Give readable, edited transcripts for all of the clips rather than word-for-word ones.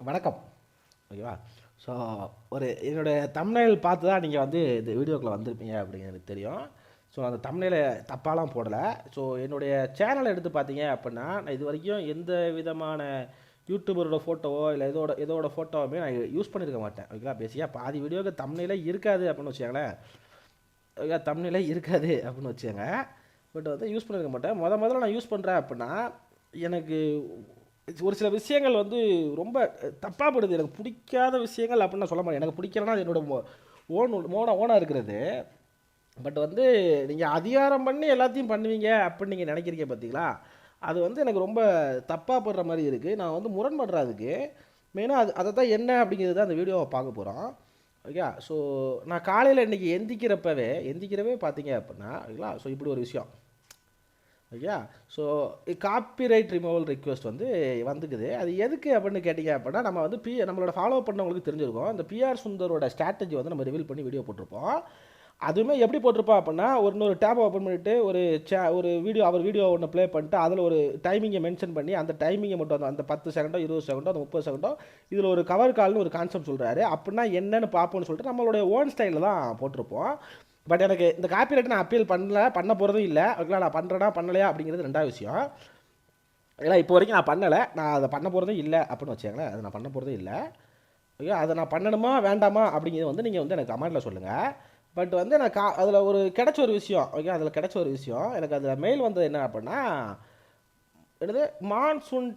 வணக்கம். ஓகேவா? ஸோ என்னுடைய தம்ப்நெயில் பார்த்து தான் நீங்கள் வந்து இந்த வீடியோக்குள்ளே வந்திருப்பீங்க அப்படிங்கிறது எனக்கு தெரியும். ஸோ அந்த தம்ப்நெயிலை தப்பாலாம் போடலை. ஸோ என்னுடைய சேனலை எடுத்து பார்த்தீங்க அப்படின்னா, நான் இது வரைக்கும் எந்த விதமான யூடியூபரோட ஃபோட்டோவோ இல்லை எதோட ஃபோட்டோவுமே நான் யூஸ் பண்ணியிருக்க மாட்டேன். ஓகேவா? பேசிக்காக பாதி வீடியோவுக்கு தம்ப்நெயிலே இருக்காது அப்படின்னு வச்சுக்கோங்களேன். ஓகே, தம்ப்நெயிலே இருக்காது அப்படின்னு வச்சுக்கோங்க. பட் வந்து யூஸ் பண்ணியிருக்க மாட்டேன். முதல்ல நான் யூஸ் பண்ணுறேன் அப்படின்னா, எனக்கு ஒரு சில விஷயங்கள் வந்து ரொம்ப தப்பாக படுது. எனக்கு பிடிக்காத விஷயங்கள் அப்படின்னு நான் சொல்ல மாட்டேன். எனக்கு பிடிக்கலன்னா அது என்னோட ஓனாக இருக்கிறது. பட் வந்து நீங்கள் அதிகாரம் பண்ணி எல்லாத்தையும் பண்ணுவீங்க அப்படின்னு நீங்கள் நினைக்கிறீங்க பார்த்தீங்களா, அது வந்து எனக்கு ரொம்ப தப்பாக படுற மாதிரி இருக்குது. நான் வந்து முரண்படுறேன் அதுக்கு. மெயினாக அதை தான் என்ன அப்படிங்கிறது தான் அந்த வீடியோவை பார்க்க போகிறோம். ஓகே. ஸோ நான் காலையில் இன்றைக்கி எந்திக்கிறவே பார்த்தீங்க அப்படின்னா, ஓகேங்களா, ஸோ இப்படி ஒரு விஷயம். Okay. So copyright removal request வந்து வந்துக்குது. அது எதுக்கு அப்படின்னு கேட்டிங்க அப்படின்னா, நம்ம வந்து நம்மளோட ஃபாலோ பண்ணவங்களுக்கு தெரிஞ்சிருக்கோம். இந்த பிஆர் சுந்தரோட ஸ்ட்ராட்டஜி வந்து நம்ம ரிவீல் பண்ணி வீடியோ போட்டிருப்போம். அதுவுமே எப்படி போட்டிருப்போம் அப்படின்னா, இன்னொரு டேப் ஓப்பன் பண்ணிவிட்டு ஒரு வீடியோ ஒன்று ப்ளே பண்ணிட்டு அதில் ஒரு டைமிங்கை மென்ஷன் பண்ணி அந்த டைமிங்கை மட்டும் அந்த 10 செகண்டோ 20 செகண்டோ அந்த 30 செகண்டோ இதில் ஒரு கவர் கால்னு ஒரு கான்செப்ட் சொல்கிறாரு. அப்படின்னா என்னன்னு பார்ப்போம்னு சொல்லிட்டு நம்மளுடைய ஓன் ஸ்டைலில் தான் போட்டிருப்போம். பட் எனக்கு இந்த காப்பிரைட் நான் அப்பீல் பண்ண போகிறதும் இல்லை. ஓகேங்களா? நான் பண்ணுறேனா பண்ணலையா அப்படிங்கிறது ரெண்டாவது விஷயம். ஏன்னா இப்போ வரைக்கும் நான் பண்ணலை. நான் அதை பண்ண போகிறதும் இல்லை அப்படின்னு வச்சுக்கோங்களேன். அதை நான் பண்ண போகிறதும் இல்லை. ஓகே. அதை நான் பண்ணணுமா வேண்டாமா அப்படிங்கிறது வந்து நீங்கள் வந்து எனக்கு கமெண்ட்டில் சொல்லுங்கள். பட் வந்து நான் அதில் கிடைச்ச ஒரு விஷயம். ஓகே. அதில் கிடைச்ச ஒரு விஷயம் எனக்கு அதில் மெயில் வந்தது என்ன அப்படின்னா, என்னது மான்சூன்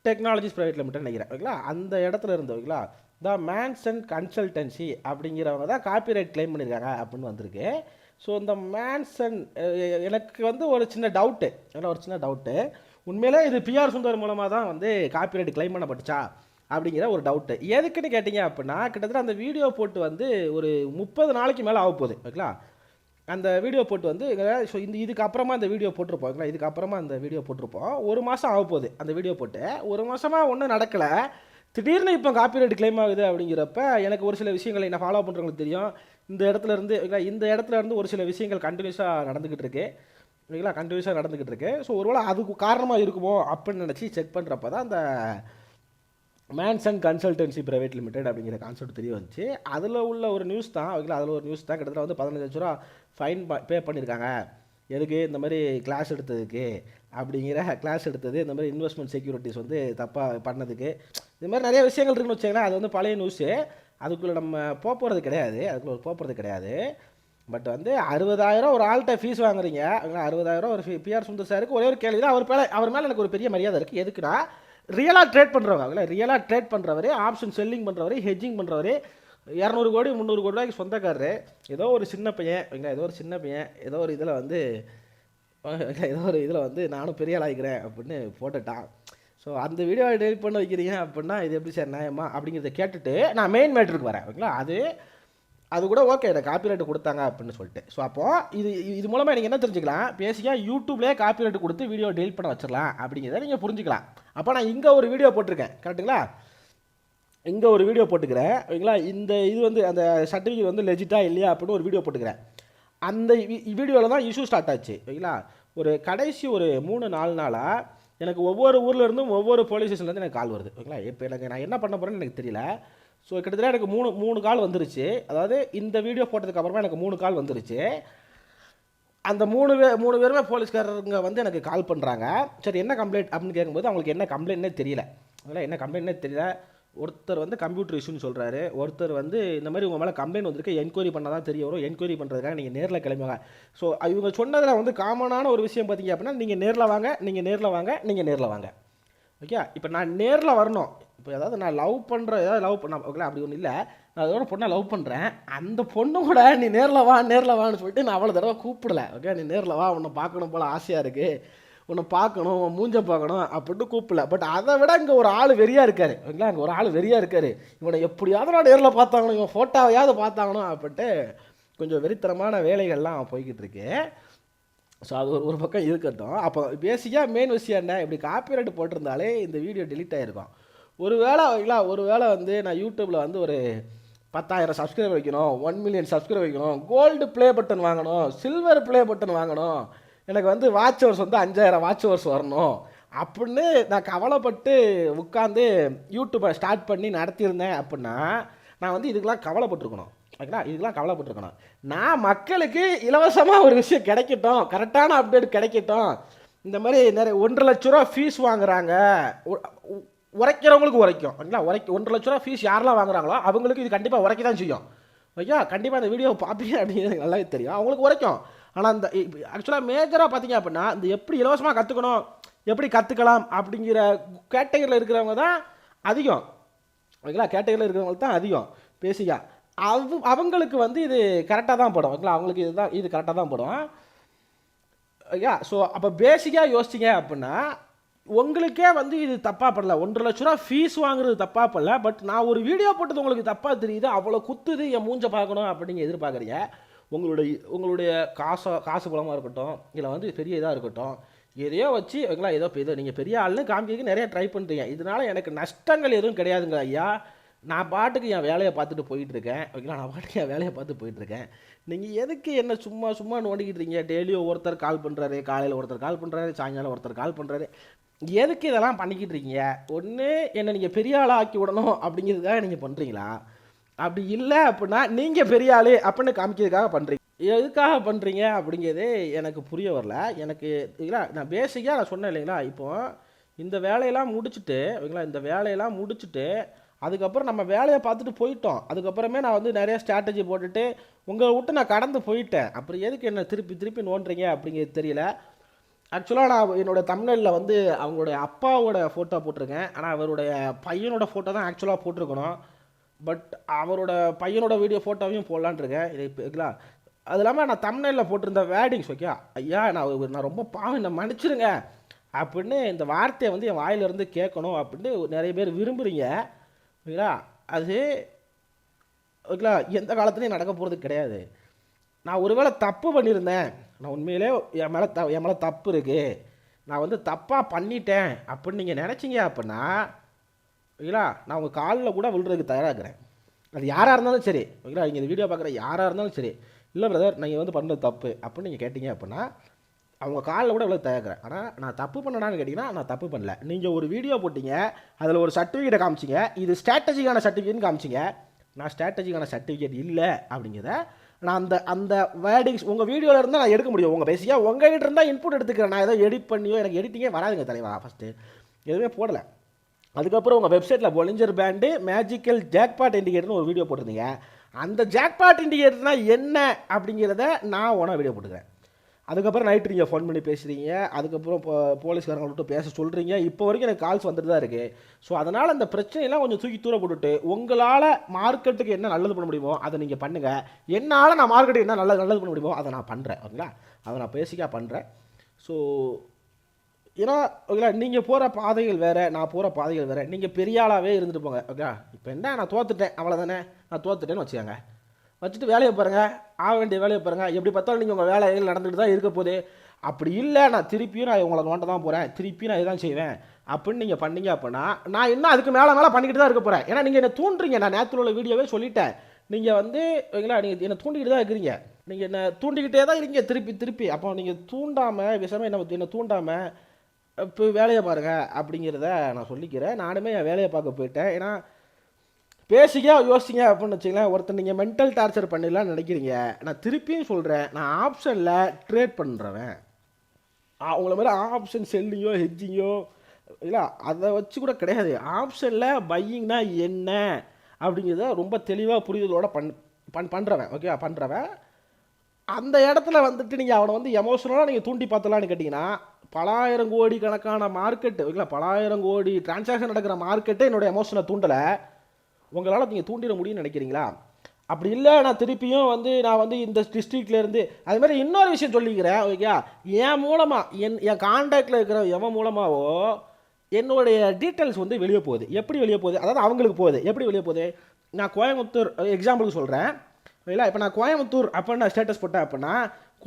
டெக்னாலஜிஸ் ப்ரைவேட் லிமிடெட் நினைக்கிறேன். ஓகேங்களா? அந்த இடத்துல இருந்து ஓகேங்களா, த மேன்சன் கன்சல்டன்சி அப்படிங்கிறவங்க தான் காப்பிரைட் கிளைம் பண்ணியிருக்காங்க அப்படின்னு வந்திருக்கு. ஸோ இந்த மேன்சன் எனக்கு வந்து ஒரு சின்ன டவுட்டு, உண்மையிலே இது பிஆர் சுந்தர் மூலமாக தான் வந்து காப்பிரைட் கிளைம் பண்ணப்பட்டுச்சா அப்படிங்கிற ஒரு டவுட்டு. எதுக்குன்னு கேட்டிங்க அப்படின்னா, கிட்டத்தட்ட அந்த வீடியோ போட்டு வந்து ஒரு 30 நாளைக்கு மேலே ஆக போகுது. ஓகேங்களா? அந்த வீடியோ போட்டு வந்து ஸோ இதுக்கப்புறமா அந்த வீடியோ போட்டிருப்போம். ஓகேங்களா? இதுக்கப்புறமா அந்த வீடியோ போட்டிருப்போம். 1 மாதம் ஆக போகுது அந்த வீடியோ போட்டு. 1 மாதமாக ஒன்றும் நடக்கலை. திடீர்னு இப்போ காப்பிரைட் கிளைம் ஆகுது அப்படிங்கிறப்ப எனக்கு ஒரு சில விஷயங்களை நான் ஃபாலோ பண்ணுறவங்களுக்கு தெரியும். இந்த இடத்துல இருந்து ஒரு சில விஷயங்கள் கண்டினியூஸாக நடந்துக்கிட்டு இருக்கு. ஓகேங்களா? கண்டினியூஸாக நடந்துக்கிட்டு இருக்கு. ஸோ ஒருவேளை அதுக்கு காரணமாக இருக்குமோ அப்படின்னு நினச்சி செக் பண்ணுறப்ப தான் அந்த மேன்சன் கன்சல்டன்சி ப்ரைவேட் லிமிடெட் அப்படிங்கிற கான்செப்ட் தெரிய வந்துச்சு. அதில் உள்ள ஒரு நியூஸ் தான். ஓகேங்களா? அதில் ஒரு நியூஸ் தான். கிட்டத்தட்ட வந்து 15 லட்ச ரூபா ஃபைன் பே பண்ணியிருக்காங்க. எதுக்கு? இந்த மாதிரி கிளாஸ் எடுத்ததுக்கு கிளாஸ் எடுத்தது இந்த மாதிரி இன்வெஸ்ட்மெண்ட் செக்யூரிட்டிஸ் வந்து தப்பாக பண்ணதுக்கு இது மாதிரி நிறைய விஷயங்கள் இருக்குன்னு வச்சுக்கோங்களேன். அது வந்து பழைய நியூஸு. அதுக்குள்ளே நம்ம போகிறது கிடையாது. பட் வந்து 60,000 ஒரு ஆள்கிட்ட ஃபீஸ் வாங்குறீங்க. 60,000 ஒரு பிஆர் சுந்தர் சாருக்கு ஒரே ஒரு கேள்வி தான். அவர் மேலே எனக்கு ஒரு பெரிய மரியாதை இருக்குது. எதுக்குன்னா, ரியலாக ட்ரேட் பண்ணுறவர், ஆப்ஷன் செல்லிங் பண்ணுறவர், ஹெட்ஜிங் பண்ணுறவர், 200 கோடி 300 கோடி ரூபாய்க்கு சொந்தக்காரரு. ஏதோ ஒரு சின்ன பையன் ஏதோ ஒரு இதில் வந்து நானும் பெரிய ஆளாகிறேன் அப்படின்னு போட்டுட்டான். ஸோ அந்த வீடியோவை டெலிட் பண்ண வைக்கிறீங்க அப்படின்னா இது எப்படி சார் நியாயமா அப்படிங்கிறத கேட்டுட்டு நான் மெயின் மேட்ருக்கு வரேன். ஓகேங்களா? அது கூட ஓகே, எனக்கு காப்பிரைட் கொடுத்தாங்க அப்படின்னு சொல்லிட்டு. ஸோ அப்போது இது மூலமாக நீங்கள் என்ன தெரிஞ்சுக்கலாம், பேசிக்காக யூடியூப்லேயே காப்பிரைட் கொடுத்து வீடியோ டெலிட் பண்ண வச்சிடலாம் அப்படிங்கிறத நீங்கள் புரிஞ்சுக்கலாம். அப்போ நான் இங்கே ஒரு வீடியோ போட்டிருக்கேன். கரெக்டுங்களா? இங்கே ஒரு வீடியோ போட்டுக்கிறேன். ஓகேங்களா? இது வந்து அந்த சர்டிஃபிகேட் வந்து லெஜிட்டா இல்லையா அப்படின்னு ஒரு வீடியோ போட்டுக்கிறேன். அந்த வீடியோவில் தான் இஷ்யூ ஸ்டார்ட் ஆச்சு. ஓகேங்களா? கடைசி ஒரு 3-4 நாளாக எனக்கு ஒவ்வொரு ஊரில் இருந்தும் ஒவ்வொரு போலீஸ் ஸ்டேஷன்லேருந்து எனக்கு கால் வருது. ஓகேங்களா? இப்போ நான் என்ன பண்ண போகிறேன்னு எனக்கு தெரியல. ஸோ கிட்டத்தட்ட எனக்கு மூணு கால் வந்துருச்சு. அதாவது இந்த வீடியோ போட்டதுக்கு அப்புறமா எனக்கு 3 கால் வந்துருச்சு. அந்த 3 பேருமே போலீஸ்காரங்க வந்து எனக்கு கால் பண்ணுறாங்க. சரி, என்ன கம்ப்ளைண்ட் அப்படின்னு கேட்கும்போது அவங்களுக்கு என்ன கம்ப்ளைண்ட்னே தெரியல. ஒருத்தர் வந்து கம்ப்யூட்டர் இஷ்யூன்னு சொல்கிறாரு. ஒருத்தர் வந்து இந்த மாதிரி உங்கள் மேலே கம்ப்ளைண்ட் வந்திருக்கு, என்கொயரி பண்ணால் தான் தெரிய வரும், என்கொயரி பண்ணுறதுக்காக நீங்கள் நேரில் கிளம்புவாங்க. ஸோ இவங்க சொன்னதில் வந்து காமனான ஒரு விஷயம் பார்த்தீங்க அப்படின்னா, நீங்கள் நேரில் வாங்க. ஓகே. இப்போ நான் நேரில் வரணும். இப்போ ஏதாவது நான் லவ் பண்ண ஓகே அப்படி ஒன்றும் இல்லை. நான் அதோட பொண்ணை லவ் பண்ணுறேன். அந்த பொண்ணு கூட நீ நேரில் வான்னு சொல்லிட்டு நான் அவ்வளோ தடவை கூப்பிடல. ஓகே, நீ நேரில் வா, உன்னை பார்க்கணும் போல் ஆசையாக இருக்குது, உன்னை பார்க்கணும், உன் மூஞ்ச பார்க்கணும் அப்படின்ட்டு கூப்பிடல. பட் அதை விட இங்கே ஒரு ஆள் வெறியாக இருக்கார். ஓகேங்களா? இவனை எப்படியாவது நான் நேரில் பார்த்தாங்கணும், இவன் ஃபோட்டோவையாவது பார்த்தாங்கணும் அப்படின்ட்டு கொஞ்சம் வெறித்தனமான வேலைகள்லாம் போய்கிட்டு இருக்கு. ஸோ அது ஒரு பக்கம் இருக்கட்டும். அப்போ பேசிக்காக மெயின் விஷயம் என்ன, இப்படி காப்பிரைட் போட்டிருந்தாலே இந்த வீடியோ டெலீட் ஆகிருக்கும். ஒரு வேளை வந்து நான் யூடியூப்பில் வந்து ஒரு 10,000 சப்ஸ்கிரைபர் வைக்கணும், 1 மில்லியன் சப்ஸ்கிரைபர் வைக்கணும், கோல்டு ப்ளே பட்டன் வாங்கணும், சில்வர் ப்ளே பட்டன் வாங்கணும், எனக்கு வந்து வாட்ச் ஹவர்ஸ் வந்து 5,000 வாட்ச் ஹவர்ஸ் வரணும் அப்படின்னு நான் கவலைப்பட்டு உட்காந்து யூடியூப்பை ஸ்டார்ட் பண்ணி நடத்தியிருந்தேன் அப்படின்னா நான் வந்து இதுக்கெல்லாம் கவலைப்பட்டிருக்கணும். ஓகேங்களா, இதுக்கெல்லாம் கவலைப்பட்டிருக்கணும். நான் மக்களுக்கு இலவசமாக ஒரு விஷயம் கிடைக்கட்டும், கரெக்டான அப்டேட் கிடைக்கட்டும். இந்த மாதிரி நிறைய 1,50,000 ரூபா ஃபீஸ் வாங்குறாங்க, உரைக்கிறவங்களுக்கு உரைக்கும். ஓகேங்களா, 1,50,000 ரூபா ஃபீஸ் யாரெல்லாம் வாங்குறாங்களோ அவங்களுக்கு இது கண்டிப்பாக உரைக்க தான் செய்யும். ஓகே, கண்டிப்பாக அந்த வீடியோ பார்ப்பீங்க அப்படிங்கிறது எனக்கு நல்லாவே தெரியும், அவங்களுக்கு உரைக்கும். ஆனால் அந்த ஆக்சுவலாக மேஜராக பார்த்தீங்க அப்படின்னா இந்த எப்படி இலவசமாக கற்றுக்கணும், எப்படி கற்றுக்கலாம் அப்படிங்கிற கேட்டகரியில் இருக்கிறவங்க தான் அதிகம். ஓகேங்களா, கேட்டகரியில் இருக்கிறவங்களுக்கு தான் அதிகம் பேசிக்காக. அவங்களுக்கு வந்து இது கரெக்டாக தான் படும். ஓகேங்களா, அவங்களுக்கு இது கரெக்டாக தான் படும். ஓகே, ஸோ அப்போ பேசிக்காக யோசிச்சிங்க அப்படின்னா உங்களுக்கே வந்து இது தப்பாக படல. 1,50,000 ரூபா ஃபீஸ் வாங்குறது தப்பாக படல. பட் நான் ஒரு வீடியோ போட்டது உங்களுக்கு தப்பாக தெரியுது, அவ்வளோ குத்துது, என் மூஞ்ச பார்க்கணும் அப்படிங்க எதிர்பார்க்குறீங்க. உங்களுடைய காசு பலமாக இருக்கட்டும், இல்லை வந்து பெரிய இதாக இருக்கட்டும், எதையோ வச்சு ஓகேங்களா, ஏதோ நீங்கள் பெரிய ஆள்னு காமிக்கிறதுக்கு நிறைய ட்ரை பண்ணுறீங்க. இதனால் எனக்கு நஷ்டங்கள் எதுவும் கிடையாதுங்க ஐயா. நான் பாட்டுக்கு என் வேலையை பார்த்துட்டு போயிட்டுருக்கேன். ஓகேங்களா, நான் பாட்டுக்கு என் வேலையை பார்த்து போயிட்டுருக்கேன். நீங்கள் எதுக்கு என்ன சும்மா நோண்டிக்கிட்டு இருக்கீங்க? டெய்லியும் ஒருத்தர் கால் பண்ணுறாரு, காலையில் ஒருத்தர் கால் பண்ணுறாரு, சாயங்காலம் ஒருத்தர் கால் பண்ணுறாரு. எதுக்கு இதெல்லாம் பண்ணிக்கிட்டு இருக்கீங்க? ஒன்று என்னை நீங்கள் பெரிய ஆளாக ஆக்கி விடணும் அப்படிங்கிறதுக்காக நீங்கள் பண்ணுறீங்களா? அப்படி இல்லை அப்படின்னா நீங்கள் பெரிய ஆள் அப்படின்னு காமிக்கிறதுக்காக பண்ணுறீங்க. எதுக்காக பண்ணுறீங்க அப்படிங்கிறதே எனக்கு புரிய வரல. எனக்கு இல்லைங்களா, நான் பேசிக்காக நான் சொன்னேன் இல்லைங்களா, இப்போது இந்த வேலையெல்லாம் முடிச்சுட்டு ஓகேங்களா, இந்த வேலையெல்லாம் முடிச்சுட்டு அதுக்கப்புறம் நம்ம வேலையை பார்த்துட்டு போயிட்டோம். அதுக்கப்புறமே நான் வந்து நிறைய ஸ்ட்ராட்டஜி போட்டுட்டு உங்களை விட்டு நான் கடந்து போயிட்டேன். அப்புறம் எதுக்கு என்ன திருப்பி நோண்டுறீங்க அப்படிங்கிறது தெரியல. ஆக்சுவலாக நான் என்னோடய தமிழ்நில வந்து அவங்களுடைய அப்பாவோட ஃபோட்டோ போட்டிருக்கேன். ஆனால் அவருடைய பையனோட ஃபோட்டோ தான் ஆக்சுவலாக போட்டிருக்கணும். பட் அவரோட பையனோட வீடியோ ஃபோட்டோவையும் போடலான் இருக்கேன். இது இப்போங்களா, அது இல்லாமல் நான் தமிழ்நில போட்டிருந்த வேர்டிங்ஸ் ஓகே ஐயா, நான் ரொம்ப பாவம், என்னை மன்னிச்சிருங்க அப்படின்னு இந்த வார்த்தையை வந்து என் வாயிலிருந்து கேட்கணும் அப்படின்னு நிறைய பேர் விரும்புகிறீங்க. ஓகேங்களா, அது ஓகேங்களா எந்த காலத்துலேயும் நடக்க போகிறது கிடையாது. நான் ஒருவேளை தப்பு பண்ணியிருந்தேன், நான் உண்மையிலே என் மேலே தப்பு இருக்குது, நான் வந்து தப்பாக பண்ணிட்டேன் அப்படின்னு நீங்கள் நினச்சிங்க அப்படின்னா ஓகேங்களா, நான் உங்கள் காலில் கூட விழுறதுக்கு தயாராக இருக்கிறேன். அது யாராக இருந்தாலும் சரி. ஓகேங்களா, நீங்கள் இந்த வீடியோ பார்க்குற யாராக இருந்தாலும் சரி, இல்லை பிரதர் நீங்கள் வந்து பண்ணது தப்பு அப்படின்னு நீங்கள் கேட்டிங்க அப்படின்னா அவங்க காலில் கூட விழ தயாரிக்கிறேன். ஆனால் நான் தப்பு பண்ணனான்னு கேட்டிங்கன்னா நான் தப்பு பண்ணல. நீங்கள் ஒரு வீடியோ போட்டிங்க, அதில் ஒரு சர்டிஃபிகேட்டை காமிச்சிங்க, இது ஸ்ட்ராட்டஜிக்கான சர்டிஃபிகேட்னு காமிச்சிங்க. நான் ஸ்ட்ராட்டஜிக்கான சர்டிஃபிகேட் இல்லை அப்படிங்கிறத நான் அந்த வேர்டிங்ஸ் உங்கள் வீடியோவில் இருந்தால் நான் எடுக்க முடியும். உங்கள் பேசிக்காக உங்கள்கிட்ட இருந்தால் இன்புட் எடுத்துக்கிறேன். நான் ஏதோ எடிட் பண்ணியோ, எனக்கு எடிட்டிங்கே வராதுங்க தலைவா. ஃபஸ்ட்டு எதுவுமே போடலை. அதுக்கப்புறம் உங்கள் வெப்சைட்டில் பொலிஞ்சர் பேண்டு மேஜிக்கல் ஜாக்பாட் இண்டிகேட்டர்னு ஒரு வீடியோ போட்டிருந்தீங்க. அந்த ஜாக்பாட் இண்டிகேட்டர்னால் என்ன அப்படிங்கிறத நான் ஒன்றா வீடியோ போட்டுக்கிறேன். அதுக்கப்புறம் நைட்டு நீங்கள் ஃபோன் பண்ணி பேசுகிறீங்க, அதுக்கப்புறம் இப்போ போலீஸ்காரங்களை விட்டு பேச சொல்கிறீங்க. இப்போ வரைக்கும் எனக்கு கால்ஸ் வந்துட்டு தான் இருக்குது. ஸோ அதனால் அந்த பிரச்சனையெல்லாம் கொஞ்சம் தூக்கி தூர போட்டுட்டு உங்களால் மார்க்கெட்டுக்கு என்ன நல்லது பண்ண முடியுமோ அதை நீங்கள் பண்ணுங்கள். என்னால் நான் மார்க்கெட்டுக்கு என்ன நல்லது பண்ண முடியுமோ அதை நான் பண்ணுறேன். ஓகேங்களா, அதை நான் பேசிக்காக பண்ணுறேன். ஸோ ஏன்னா ஓகேங்களா, நீங்கள் போகிற பாதைகள் வேறு, நான் போகிற பாதைகள் வேறு. நீங்கள் பெரிய ஆளாகவே இருந்துட்டு போங்க. ஓகே, இப்போ என்ன நான் தோத்துட்டேன் அவ்வளோதானே, நான் தோத்துட்டேன்னு வச்சுக்கோங்க. வச்சுட்டு வேலையை பாருங்கள், ஆக வேண்டிய வேலையை பாருங்கள். எப்படி பார்த்தாலும் நீங்கள் உங்கள் வேலைகள் நடந்துகிட்டு தான் இருக்க போகுது. அப்படி இல்லை நான் திருப்பியும் நான் உங்களை நோண்ட தான் போகிறேன், திருப்பியும் நான் இதான் செய்வேன் அப்படின்னு நீங்கள் பண்ணீங்க அப்படின்னா நான் இன்னும் அதுக்கு மேலே பண்ணிக்கிட்டு தான் இருக்க போகிறேன். ஏன்னா நீங்கள் என்னை தூண்டுறீங்க. நான் நேற்று உள்ள வீடியோவே சொல்லிட்டேன். நீங்கள் வந்து ஓகேங்களா, நீங்கள் என்னை தூண்டிக்கிட்டு தான் இருக்கிறீங்க. நீங்கள் என்னை தூண்டிக்கிட்டே தான் இருக்கீங்க திருப்பி. அப்போ நீங்கள் தூண்டாமல் விஷயமே என்னை தூண்டாமல் இப்போ வேலையை பாருங்கள் அப்படிங்கிறத நான் சொல்லிக்கிறேன். நானுமே என் வேலையை பார்க்க போயிட்டேன். ஏன்னா பேசிக்காக யோசிச்சிங்க அப்படின்னு வச்சிங்களேன், ஒருத்தர் நீங்கள் மென்டல் டார்ச்சர் பண்ணிடலான்னு நினைக்கிறீங்க. நான் திருப்பியும் சொல்கிறேன், நான் ஆப்ஷனில் ட்ரேட் பண்ணுறவன். அவங்கள மாதிரி ஆப்ஷன் செல்லிங்கோ ஹெட்ஜிங்கோ இல்லை அதை வச்சு கூட கிடையாது. ஆப்ஷனில் பையிங்னா என்ன அப்படிங்கிறத ரொம்ப தெளிவாக புரிதலோட பண்ணுறவன். ஓகே, பண்ணுறவன் அந்த இடத்துல வந்துட்டு நீங்கள் அவனை வந்து எமோஷனலாக நீங்கள் தூண்டி பார்த்தலான்னு கேட்டிங்கன்னா பலாயிரம் கோடி கணக்கான மார்க்கெட்டு ஓகேங்களா, பலாயிரம் கோடி டிரான்சாக்ஷன் நடக்கிற மார்க்கெட்டே என்னோடய எமோஷனை தூண்டலை. உங்களால் நீங்கள் தூண்டிட முடியும்னு நினைக்கிறீங்களா? அப்படி இல்லை, நான் திருப்பியும் வந்து நான் வந்து இந்த டிஸ்ட்ரிக்ட்லேருந்து அதுமாதிரி இன்னொரு விஷயம் சொல்லிக்கிறேன். ஓகே, என் மூலமாக என் கான்டாக்டில் இருக்கிற எவன் மூலமாகவோ என்னுடைய டீட்டெயில்ஸ் வந்து வெளியே போகுது. எப்படி வெளியே போகுது, அதாவது அவங்களுக்கு போகுது. எப்படி வெளியே போகுது, நான் கோயம்புத்தூர் எக்ஸாம்பிளுக்கு சொல்கிறேன். இல்லை, இப்போ நான் கோயம்புத்தூர் அப்படின்னு நான் ஸ்டேட்டஸ் போட்டேன் அப்படின்னா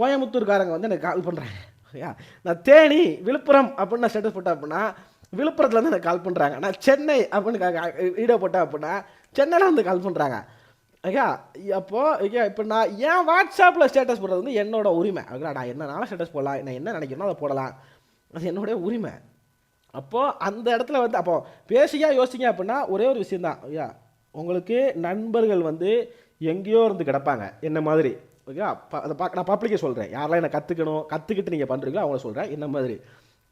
கோயம்புத்தூர்காரங்க வந்து எனக்கு கால் பண்ணுறாங்க. ஓகே, நான் தேனி விழுப்புரம் அப்படின்னு நான் ஸ்டேட்டஸ் போட்டேன் அப்படின்னா விழுப்புரத்துலேருந்து எனக்கு கால் பண்ணுறாங்க. நான் சென்னை அப்படின்னு வீடியோ போட்டேன் அப்படின்னா சென்னையில் வந்து கால் பண்ணுறாங்க. ஓகே, அப்போது இப்போ நான் ஏன் வாட்ஸ்அப்பில் ஸ்டேட்டஸ் போடுறது வந்து என்னோட உரிமை. ஓகே, நான் என்னனாலும் ஸ்டேட்டஸ் போடலாம், நான் என்ன நினைக்கிறேனோ அதை போடலாம், அது என்னுடைய உரிமை. அப்போது அந்த இடத்துல வந்து அப்போ பேசிக்காக யோசிச்சிங்க அப்படின்னா ஒரே ஒரு விஷயந்தான் ஐயா, உங்களுக்கு நண்பர்கள் வந்து எங்கேயோ இருந்து கிடப்பாங்க என்ன மாதிரி. ஓகே, அதை நான் பப்ளிக்கே சொல்கிறேன், யாரெல்லாம் என்ன கற்றுக்கிட்டு நீங்கள் பண்ணுறீங்களோ அவங்கள சொல்கிறேன். என்ன மாதிரி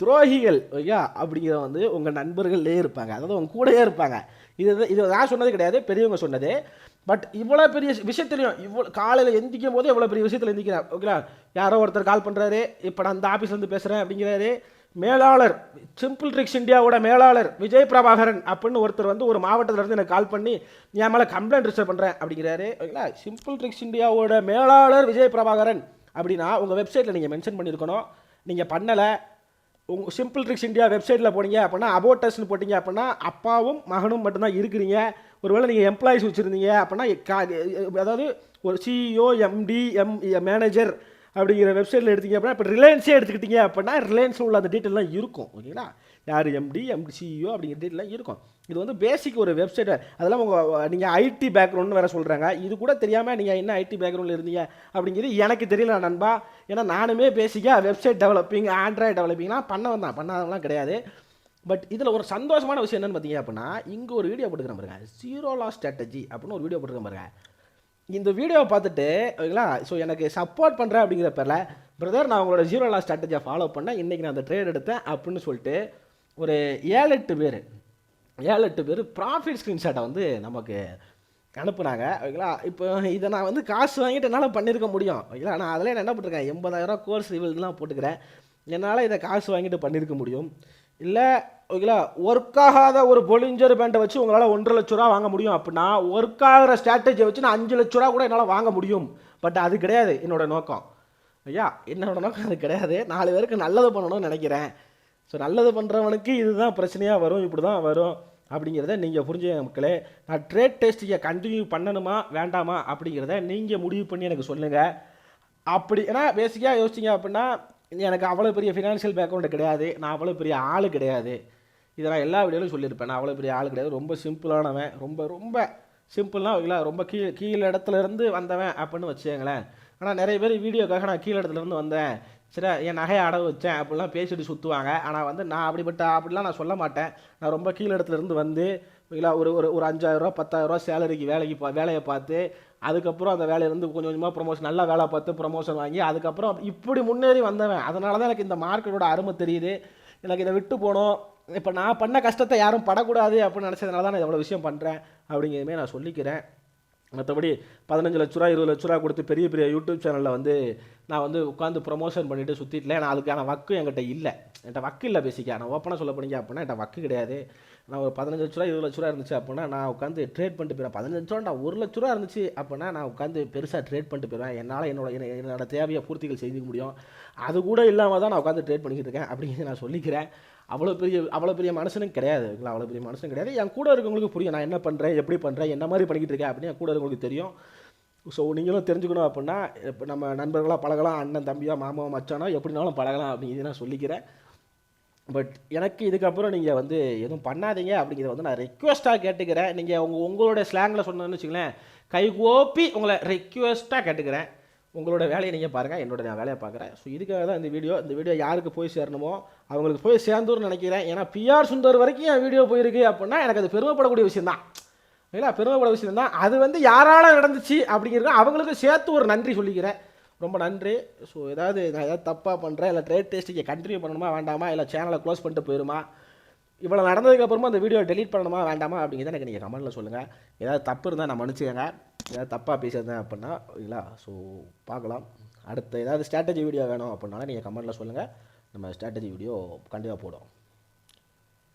துரோகிகள் ஓகே அப்படிங்கிற வந்து உங்கள் நண்பர்கள்லேயே இருப்பாங்க, அதாவது உங்க கூடயே இருப்பாங்க. இது நான் சொன்னது கிடையாது, பெரியவங்க சொன்னது. பட் இவ்வளோ பெரிய விஷயத்துலையும் இவ்வளோ காலையில் எந்திக்கும் போது எவ்வளோ பெரிய விஷயத்தில் எந்திக்கிறேன். ஓகேங்களா, யாரோ ஒருத்தர் கால் பண்ணுறாரு, இப்போ நான் அந்த ஆஃபீஸ்லேருந்து பேசுகிறேன் அப்படிங்கிறாரு. மேலாளர் சிம்பிள் ட்ரிக்ஸ் இந்தியாவோட மேலாளர் விஜய் பிரபாகரன் அப்படின்னு ஒருத்தர் வந்து ஒரு மாவட்டத்திலேருந்து எனக்கு கால் பண்ணி என் மேலே கம்ப்ளைண்ட் ரிஜிஸ்டர் பண்ணுறேன் அப்படிங்கிறாரு. ஓகேங்களா, சிம்பிள் ட்ரிக்ஸ் இந்தியாவோட மேலாளர் விஜய் பிரபாகரன் அப்படின்னா உங்கள் வெப்சைட்டில் நீங்கள் மென்ஷன் பண்ணியிருக்கணும். நீங்கள் பண்ணலை. உங்கள் சிம்பிள் ட்ரிக்ஸ் இந்தியா வெப்சைட்டில் போனீங்க அப்படின்னா அபோட்டஸ்ன்னு போட்டிங்க அப்படின்னா அப்பாவும் மகனும் மட்டும்தான் இருக்கிறீங்க. ஒருவேளை நீங்கள் எம்ப்ளாயிஸ் வச்சுருந்தீங்க அப்படின்னா அதாவது ஒரு சிஇஓ எம்டி மேனேஜர் அப்படிங்கிற வெப்சைட்டில் எடுத்தீங்க அப்படின்னா இப்போ ரிலையன்ஸே எடுத்துக்கிட்டீங்க அப்படின்னா ரிலையன்ஸில் உள்ள அந்த டீட்டெயிலாம் இருக்கும். ஓகேங்களா, யார் எம்டி சிஇஓ அப்படிங்கிற டீட்டெயிலாம் இருக்கும். இது வந்து பேசிக் ஒரு வெப்சைட். அதெல்லாம் நீங்கள் ஐடி பேக்ரவுண்ட்னு வேறு சொல்கிறாங்க. இது கூட தெரியாமல் நீங்கள் என்ன ஐடி பேக்ரவுண்டில் இருந்தீங்க அப்படிங்கிறது எனக்கு தெரியல நண்பா. ஏன்னா நானுமே பேசிக்காக வெப்சைட் டெவலப்பிங் ஆண்ட்ராய்டு டெவலப்பிங்லாம் பண்ணாதவங்களாம் கிடையாது. பட் இதில் ஒரு சந்தோஷமான விஷயம் என்னென்னு பார்த்தீங்க அப்படின்னா, இங்கே ஒரு வீடியோ போட்டுக்கிறேன் பாருங்க, ஜீரோ லாஸ் ஸ்ட்ராட்டஜி அப்படின்னு ஒரு வீடியோ போட்டுக்கிறேன் பாருங்க. இந்த வீடியோவை பார்த்துட்டு ஓகேங்களா, ஸோ எனக்கு சப்போர்ட் பண்ணுறேன் அப்படிங்கிற பேரில் பிரதர் நான் உங்களோட ஜீரோ லாஸ் ஸ்ட்ராட்டஜியை ஃபாலோ பண்ணேன், இன்றைக்கி நான் அந்த ட்ரேட் எடுத்தேன் அப்படின்னு சொல்லிட்டு ஒரு 7-8 பேர் ப்ராஃபிட் ஸ்க்ரீன்ஷாட்டை வந்து நமக்கு அனுப்புனாங்க. ஓகேங்களா, இப்போ இதை நான் வந்து காசு வாங்கிட்டு என்னால் பண்ணியிருக்க முடியும். ஓகேங்களா, நான் அதில் என்ன பண்ணிருக்கேன், 80,000 கோர்ஸ் ரிவல்ஸ்லாம் போட்டுக்கிறேன். என்னால் இதை காசு வாங்கிட்டு பண்ணியிருக்க முடியும். இல்லை ஓகேங்களா, ஒர்க் ஆகாத ஒரு பொலிஞ்சர் பேண்ட்டை வச்சு உங்களால் 1.5 லட்ச ரூபா வாங்க முடியும் அப்படின்னா ஒர்க் ஆகிற ஸ்ட்ராட்டஜியை வச்சு நான் 5 லட்ச ரூபா கூட என்னால் வாங்க முடியும். பட் அது கிடையாது என்னோட நோக்கம். ஐயா, என்னோட நோக்கம் அது கிடையாது. 4 பேருக்கு நல்லது பண்ணணும்னு நினைக்கிறேன். ஸோ நல்லது பண்ணுறவனுக்கு இதுதான் பிரச்சனையாக வரும், இப்படி தான் வரும் அப்படிங்கிறத நீங்கள் புரிஞ்சுங்க மக்களே. நான் ட்ரேட் டெஸ்ட்டிங்கை கண்டினியூ பண்ணணுமா வேண்டாமா அப்படிங்கிறத நீங்கள் முடிவு பண்ணி எனக்கு சொல்லுங்கள். அப்படி ஏன்னா பேசிக்காக யோசிச்சிங்க அப்படின்னா எனக்கு அவ்வளோ பெரிய ஃபினான்ஷியல் பேக்ரவுண்டு கிடையாது, நான் அவ்வளோ பெரிய ஆள் கிடையாது. இதை நான் எல்லா வீடியோலையும் சொல்லியிருப்பேன், நான் அவ்வளோ பெரிய ஆள் கிடையாது, ரொம்ப சிம்பிளானவன், ரொம்ப சிம்பிள்னா ஓகேங்களா, ரொம்ப கீழே இடத்துலேருந்து வந்தவன் அப்படின்னு வச்சுக்கங்களேன். ஆனால் நிறைய பேர் வீடியோக்காக நான் கீழே இடத்துலேருந்து வந்தேன், சரி என் நகையை அடவு வச்சேன் அப்படிலாம் பேசிட்டு சுற்றுவாங்க. ஆனால் வந்து நான் அப்படிலாம் நான் சொல்ல மாட்டேன். நான் ரொம்ப கீழே இடத்துலேருந்து வந்து ஓகேங்களா, ஒரு 5,000 10,000 சேலரிக்கு வேலையை பார்த்து அதுக்கப்புறம் அந்த வேலையிலேருந்து கொஞ்சம் கொஞ்சமாக ப்ரொமோஷன் நல்லா வேலை பார்த்து ப்ரொமோஷன் வாங்கி அதுக்கப்புறம் இப்படி முன்னேறி வந்தவன். அதனால தான் எனக்கு இந்த மார்க்கெட்டோட அருமை தெரியுது. எனக்கு இதை விட்டு போகணும், இப்போ நான் பண்ண கஷ்டத்தை யாரும் படக்கூடாது அப்படின்னு நினச்சதுனால தான் நான் எவ்வளோ விஷயம் பண்ணுறேன் அப்படிங்கிறதுமே நான் சொல்லிக்கிறேன். மற்றபடி 15 லட்ச ரூபா 20 லட்ச ரூபா கொடுத்து பெரிய பெரிய யூடியூப் சேனலில் வந்து நான் வந்து உட்காந்து ப்ரொமோஷன் பண்ணிவிட்டு சுற்றிட்டுல நான் அதுக்கான வக்கு என்கிட்ட இல்லை. என்கிட்ட வக்கு இல்லை. பேசிக்கா நான் ஓப்பனாக சொல்ல போனீங்க அப்படின்னா என்கிட்ட வக்கு கிடையாது. நான் ஒரு 15 லட்ச ரூபா 20 லட்ச ரூபா இருந்துச்சு அப்படின்னா நான் உட்காந்து ட்ரேட் பண்ணிட்டு போயிடுவேன். 15 லட்ச ரூபா 1 லட்ச ரூபா இருந்துச்சு அப்படின்னா நான் உட்காந்து பெருசாக ட்ரேட் பண்ணிட்டு போயிடுவேன். என்னால் என்னோட தேவையை பூர்த்திகள் செஞ்சுக்க முடியும். அது கூட இல்லாமல் தான் நான் உட்காந்து ட்ரேட் பண்ணிக்கிட்டு இருக்கேன் அப்படிங்கிறது நான் சொல்லிக்கிறேன். அவ்வளோ பெரிய மனுஷனும் கிடையாது. அவ்வளோ பெரிய மனுஷனும் கிடையாது. என் கூட இருக்கவங்களுக்கு புரியும் நான் என்ன பண்ணுறேன், எப்படி பண்ணுறேன், என்ன மாதிரி பண்ணிக்கிட்டு இருக்கேன் அப்படின்னு என் கூட இருக்கவங்களுக்கு தெரியும். ஸோ நீங்களும் தெரிஞ்சுக்கணும் அப்படின்னா இப்போ நம்ம நண்பர்களாக பழகலாம், அண்ணன் தம்பியாக மாமா மச்சானோ எப்படினாலும் பழகலாம் அப்படிங்கிறது நான் சொல்லிக்கிறேன். பட் எனக்கு இதுக்கப்புறம் நீங்கள் வந்து எதுவும் பண்ணாதீங்க அப்படிங்கிறத வந்து நான் ரெக்வெஸ்ட்டாக கேட்டுக்கிறேன். நீங்கள் உங்களோட ஸ்லாங்கில் சொன்னோன்னு வச்சுங்களேன், கை கோப்பி உங்களை ரெக்வெஸ்ட்டாக கேட்டுக்கிறேன். உங்களோட வேலையை நீங்கள் பாருங்கள், என்னோட நான் வேலையை பார்க்குறேன். ஸோ இதுக்காக தான் இந்த வீடியோ யாருக்கு போய் சேரணுமோ அவங்களுக்கு போய் சேர்ந்துன்னு நினைக்கிறேன். ஏன்னா பிஆர் சுந்தர் வரைக்கும் என் வீடியோ போயிருக்கு அப்படின்னா எனக்கு அது பெருமைப்படக்கூடிய விஷயம் தான். இல்லைங்களா, பெருமைப்பட விஷயம் தான். அது வந்து யாரால் நடந்துச்சு அப்படிங்கிறது அவங்களுக்கு சேர்த்து ஒரு நன்றி சொல்லிக்கிறேன். ரொம்ப நன்றி. ஸோ நான் ஏதாவது தப்பாக பண்ணுறேன், இல்லை ட்ரேட் டெஸ்ட்டுக்கு கண்டினியூ பண்ணணுமா வேண்டாமா, இல்லை சேனலை க்ளோஸ் பண்ணிட்டு போயிடுமா, இவ்வளோ நடந்ததுக்கப்புறமா அந்த வீடியோ டெலீட் பண்ணணுமா வேண்டாமா அப்படிங்கிறத எனக்கு நீங்கள் கமெண்ட்டில் சொல்லுங்கள். ஏதாவது தப்பு இருந்தால் நான் மன்னிச்சுக்கங்க, ஏதாவது தப்பாக பேசியிருந்தேன் அப்படின்னா. இல்லைங்களா, ஸோ பார்க்கலாம். அடுத்த ஏதாவது ஸ்ட்ராட்டஜி வீடியோ வேணும் அப்படின்னாலும் நீங்கள் கமெண்ட்டில் சொல்லுங்கள், நம்ம ஸ்ட்ராட்டஜி வீடியோ கண்டிப்பாக போடுவோம்.